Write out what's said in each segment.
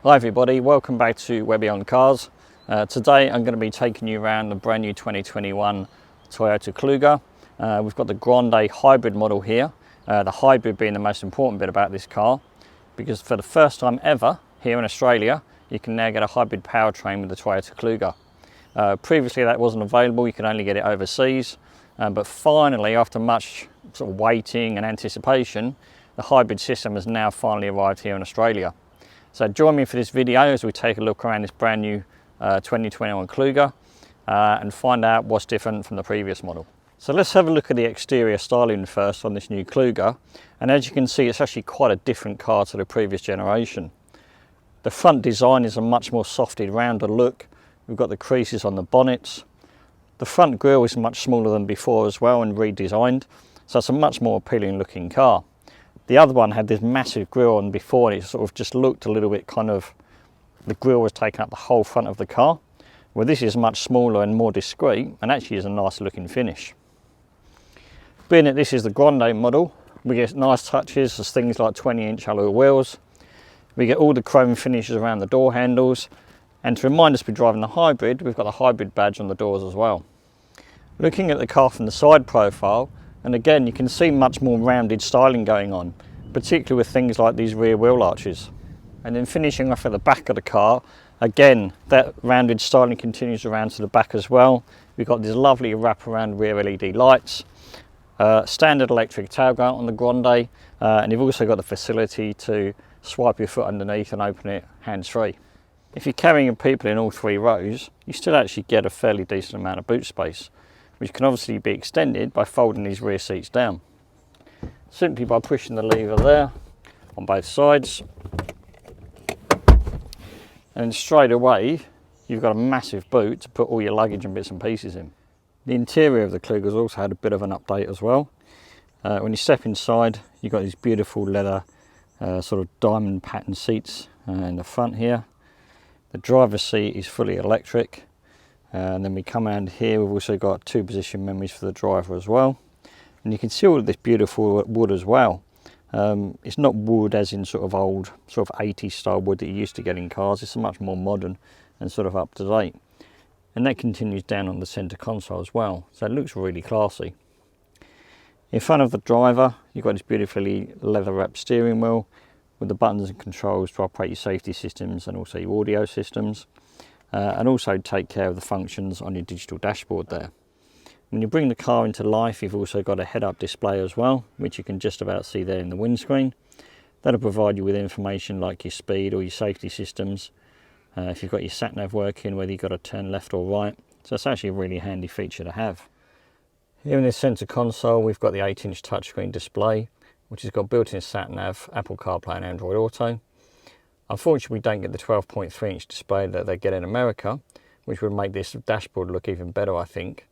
Hi everybody, welcome back to Webby On Cars. Today I'm going to be taking you around the brand new 2021 Toyota Kluger. We've got the Grande hybrid model here, the hybrid being the most important bit about this car, because for the first time ever here in Australia you can now get a hybrid powertrain with the Toyota Kluger. Previously that wasn't available, you could only get it overseas, but finally, after much sort of waiting and anticipation, the hybrid system has now finally arrived here in Australia. So join me for this video as we take a look around this brand new 2021 Kluger and find out what's different from the previous model. So let's have a look at the exterior styling first on this new Kluger, and as you can see it's actually quite a different car to the previous generation. The front design is a much more softed, rounder look. We've got the creases on the bonnets. The front grille is much smaller than before as well and redesigned, so it's a much more appealing looking car. The other one had this massive grille on before, and it sort of just looked a little bit the grille was taking up the whole front of the car. Well, this is much smaller and more discreet, and actually is a nice looking finish. Being that this is the Grande model, we get nice touches as things like 20-inch alloy wheels. We get all the chrome finishes around the door handles, and to remind us we're driving the hybrid, we've got the hybrid badge on the doors as well. Looking at the car from the side profile, and again you can see much more rounded styling going on, particularly with things like these rear wheel arches. And then finishing off at the back of the car, again that rounded styling continues around to the back as well. We've got these lovely wraparound rear LED lights, standard electric tailgate on the Grande, and you've also got the facility to swipe your foot underneath and open it hands-free. If you're carrying people in all three rows, you still actually get a fairly decent amount of boot space, which can obviously be extended by folding these rear seats down. Simply by pushing the lever there on both sides, and straight away you've got a massive boot to put all your luggage and bits and pieces in. The interior of the Kluger's also had a bit of an update as well. When you step inside, you've got these beautiful leather sort of diamond pattern seats in the front here. The driver's seat is fully electric. And then we come around here, we've also got 2 position memories for the driver as well. And you can see all of this beautiful wood as well. It's not wood as in sort of old, sort of 80s style wood that you used to get in cars. It's much more modern and sort of up to date. And that continues down on the centre console as well. So it looks really classy. In front of the driver, you've got this beautifully leather wrapped steering wheel with the buttons and controls to operate your safety systems and also your audio systems. And also take care of the functions on your digital dashboard there. When you bring the car into life, you've also got a head-up display as well, which you can just about see there in the windscreen. That'll provide you with information like your speed or your safety systems, if you've got your sat-nav working, whether you've got to turn left or right. So it's actually a really handy feature to have. Here in this centre console, we've got the 8-inch touchscreen display, which has got built-in sat-nav, Apple CarPlay and Android Auto. Unfortunately, we don't get the 12.3-inch display that they get in America, which would make this dashboard look even better, I think,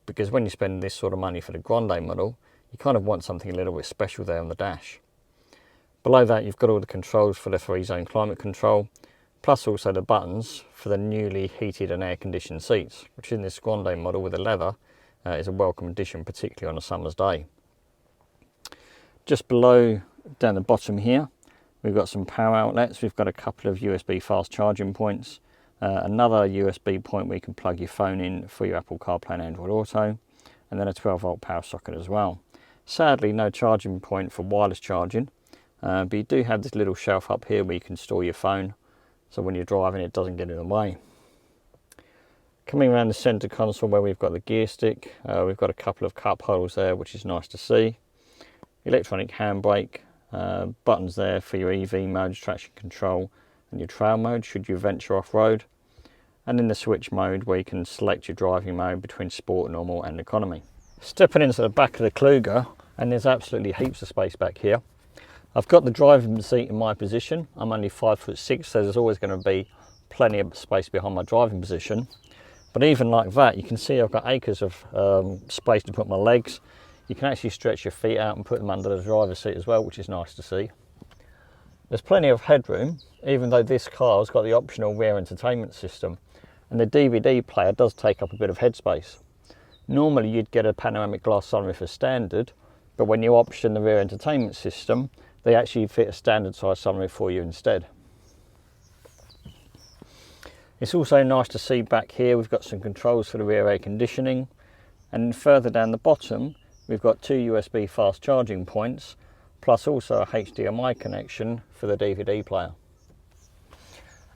because when you spend this sort of money for the Grande model, you kind of want something a little bit special there on the dash. Below that, you've got all the controls for the 3-zone climate control, plus also the buttons for the newly heated and air-conditioned seats, which in this Grande model with the leather is a welcome addition, particularly on a summer's day. Just below, down the bottom here, we've got some power outlets. We've got a couple of USB fast charging points, another USB point where you can plug your phone in for your Apple CarPlay and Android Auto, and then a 12-volt power socket as well. Sadly, no charging point for wireless charging, but you do have this little shelf up here where you can store your phone, so when you're driving it doesn't get in the way. Coming around the centre console where we've got the gear stick, we've got a couple of cup holders there, which is nice to see. Electronic handbrake. Buttons there for your EV mode, traction control and your trail mode should you venture off-road, and in the switch mode where you can select your driving mode between sport, normal and economy. Stepping into the back of the Kluger, and there's absolutely heaps of space back here. I've got the driving seat in my position. I'm only 5'6", so there's always going to be plenty of space behind my driving position, but even like that you can see I've got acres of space to put my legs. You can actually stretch your feet out and put them under the driver's seat as well, which is nice to see. There's plenty of headroom, even though this car has got the optional rear entertainment system, and the DVD player does take up a bit of headspace. Normally you'd get a panoramic glass sunroof as standard, but when you option the rear entertainment system, they actually fit a standard size sunroof for you instead. It's also nice to see back here we've got some controls for the rear air conditioning, and further down the bottom we've got 2 USB fast charging points, plus also a HDMI connection for the DVD player.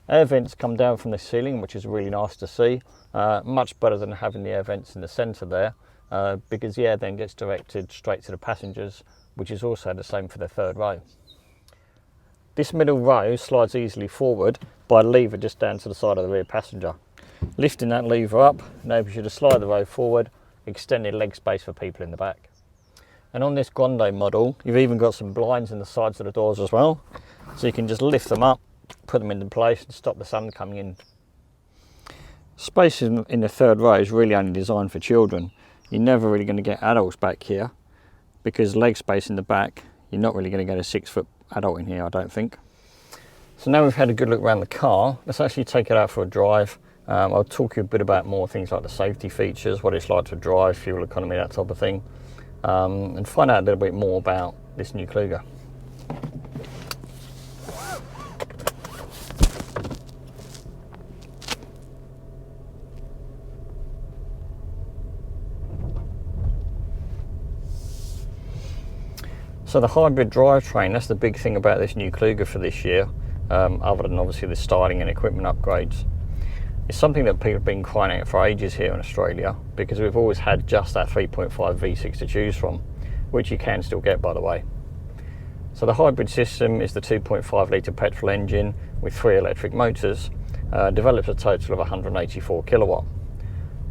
Air vents come down from the ceiling, which is really nice to see. Much better than having the air vents in the centre there, because the air then gets directed straight to the passengers, which is also the same for the third row. This middle row slides easily forward by a lever just down to the side of the rear passenger. Lifting that lever up enables you to slide the row forward, extending leg space for people in the back. And on this Grande model, you've even got some blinds in the sides of the doors as well, so you can just lift them up, put them into place and stop the sun coming in. Space in the third row is really only designed for children. You're never really going to get adults back here, because leg space in the back, you're not really going to get a 6-foot adult in here, I don't think. So now we've had a good look around the car, let's actually take it out for a drive. I'll talk you a bit about more things like the safety features, what it's like to drive, fuel economy, that type of thing, and find out a little bit more about this new Kluger. So the hybrid drivetrain, that's the big thing about this new Kluger for this year, other than obviously the styling and equipment upgrades. It's something that people have been crying out for ages here in Australia, because we've always had just that 3.5 V6 to choose from, which you can still get, by the way. So the hybrid system is the 2.5 litre petrol engine with 3 electric motors, develops a total of 184 kilowatt.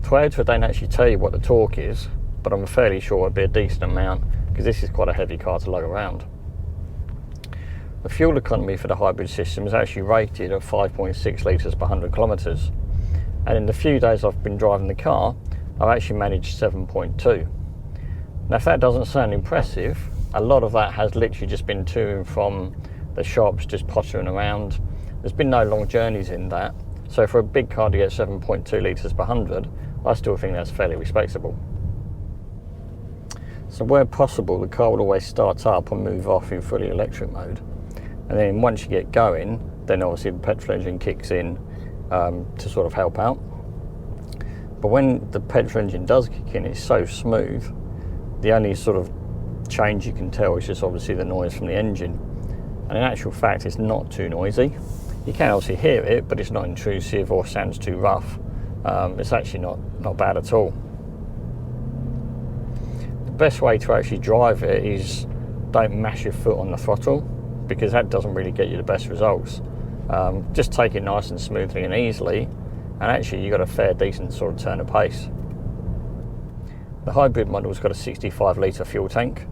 Toyota don't actually tell you what the torque is, but I'm fairly sure it'll be a decent amount, because this is quite a heavy car to lug around. The fuel economy for the hybrid system is actually rated at 5.6 litres per 100 kilometres, and in the few days I've been driving the car, I've actually managed 7.2. Now if that doesn't sound impressive, a lot of that has literally just been to and from the shops, just pottering around. There's been no long journeys in that, so for a big car to get 7.2 litres per 100, I still think that's fairly respectable. So where possible, the car will always start up and move off in fully electric mode. And then once you get going, then obviously the petrol engine kicks in to sort of help out. But when the petrol engine does kick in, it's so smooth, the only sort of change you can tell is just obviously the noise from the engine. And in actual fact, it's not too noisy. You can obviously hear it, but it's not intrusive or sounds too rough. It's actually not bad at all. The best way to actually drive it is don't mash your foot on the throttle, because that doesn't really get you the best results. Just take it nice and smoothly and easily, and actually you've got a fair decent sort of turn of pace. The hybrid model's got a 65 litre fuel tank,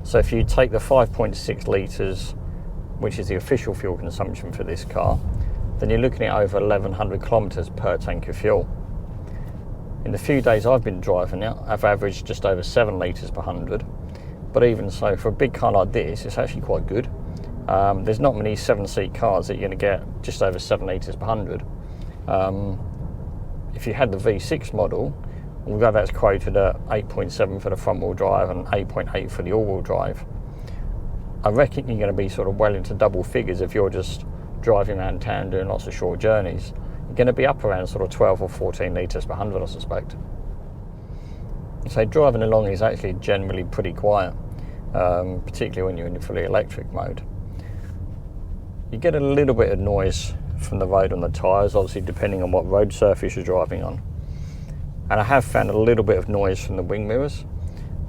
so if you take the 5.6 litres, which is the official fuel consumption for this car, then you're looking at over 1100 kilometres per tank of fuel. In the few days I've been driving it, I've averaged just over 7 litres per 100, but even so, for a big car like this, it's actually quite good. There's not many 7-seat cars that you're going to get just over 7 litres per 100. If you had the V6 model, although that's quoted at 8.7 for the front wheel drive and 8.8 for the all wheel drive, I reckon you're going to be sort of well into double figures if you're just driving around town doing lots of short journeys. You're going to be up around sort of 12 or 14 litres per 100, I suspect. So driving along is actually generally pretty quiet, particularly when you're in fully electric mode. You get a little bit of noise from the road on the tyres, obviously depending on what road surface you're driving on. And I have found a little bit of noise from the wing mirrors,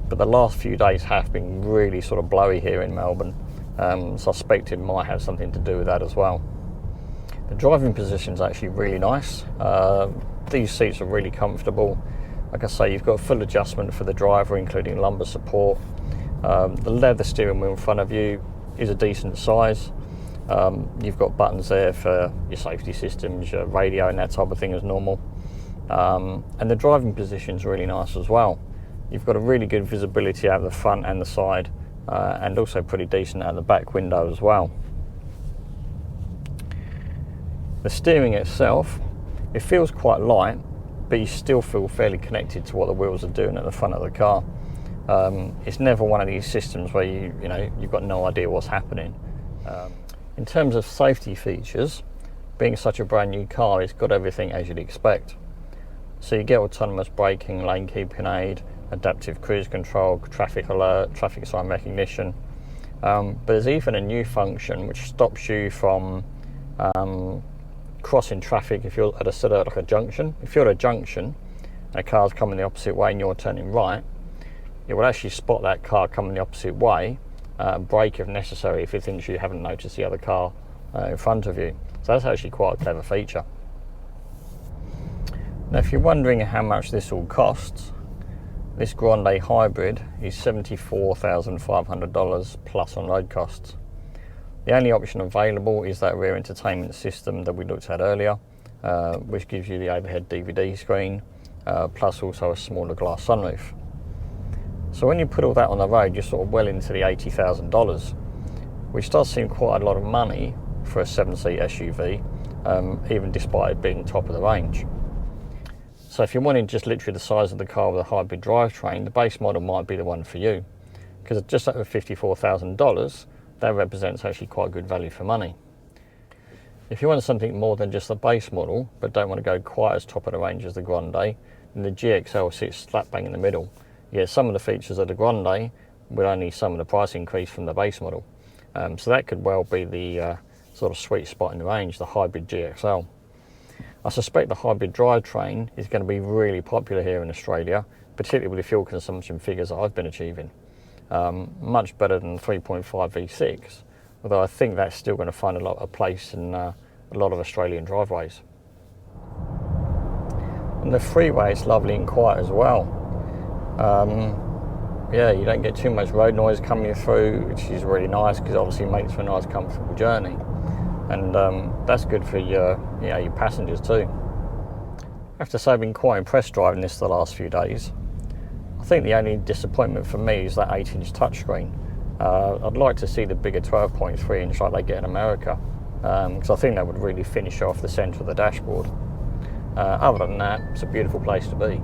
but the last few days have been really sort of blowy here in Melbourne, so I suspect it might have something to do with that as well. The driving position is actually really nice. These seats are really comfortable. Like I say, you've got full adjustment for the driver, including lumbar support. The leather steering wheel in front of you is a decent size. You've got buttons there for your safety systems, your radio and that type of thing as normal. And the driving position is really nice as well. You've got a really good visibility out of the front and the side, and also pretty decent out the back window as well. The steering itself, it feels quite light, but you still feel fairly connected to what the wheels are doing at the front of the car. It's never one of these systems where you've got no idea what's happening. In terms of safety features, being such a brand new car, it's got everything as you'd expect. So you get autonomous braking, lane keeping aid, adaptive cruise control, traffic alert, traffic sign recognition. But there's even a new function which stops you from crossing traffic if you're at a junction. If you're at a junction and a car's coming the opposite way and you're turning right, it will actually spot that car coming the opposite way, brake if necessary if it thinks you haven't noticed the other car in front of you. So that's actually quite a clever feature. Now if you're wondering how much this all costs, this Grande Hybrid is $74,500 plus on road costs. The only option available is that rear entertainment system that we looked at earlier, which gives you the overhead DVD screen, plus also a smaller glass sunroof. So when you put all that on the road, you're sort of well into the $80,000, which does seem quite a lot of money for a 7-seat SUV, even despite it being top of the range. So if you're wanting just literally the size of the car with a hybrid drivetrain, the base model might be the one for you, because at just over $54,000, that represents actually quite good value for money. If you want something more than just the base model, but don't want to go quite as top of the range as the Grande, then the GXL sits slap bang in the middle. You get some of the features of the Grande with only some of the price increase from the base model. So that could well be the sort of sweet spot in the range, the hybrid GXL. I suspect the hybrid drivetrain is going to be really popular here in Australia, particularly with the fuel consumption figures that I've been achieving. Much better than 3.5 V6, although I think that's still going to find a place in a lot of Australian driveways. And the freeway is lovely and quiet as well. Yeah, you don't get too much road noise coming through, which is really nice because obviously it makes for a nice comfortable journey. And that's good for your passengers too. I have to say I've been quite impressed driving this the last few days. I think the only disappointment for me is that 8-inch touchscreen. I'd like to see the bigger 12.3 inch like they get in America, because I think that would really finish off the centre of the dashboard. Other than that, it's a beautiful place to be.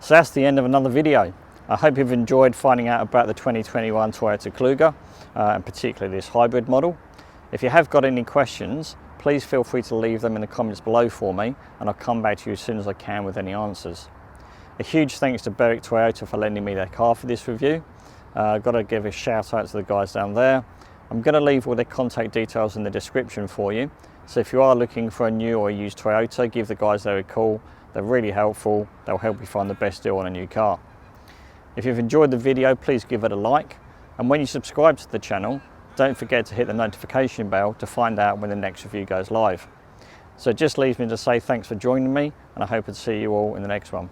So that's the end of another video. I hope you've enjoyed finding out about the 2021 Toyota Kluger, and particularly this hybrid model. If you have got any questions, please feel free to leave them in the comments below for me, and I'll come back to you as soon as I can with any answers. A huge thanks to Berwick Toyota for lending me their car for this review. I've got to give a shout out to the guys down there. I'm going to leave all their contact details in the description for you. So if you are looking for a new or a used Toyota, give the guys there a call. They're really helpful. They'll help you find the best deal on a new car. If you've enjoyed the video, please give it a like. And when you subscribe to the channel, don't forget to hit the notification bell to find out when the next review goes live. So it just leaves me to say thanks for joining me, and I hope to see you all in the next one.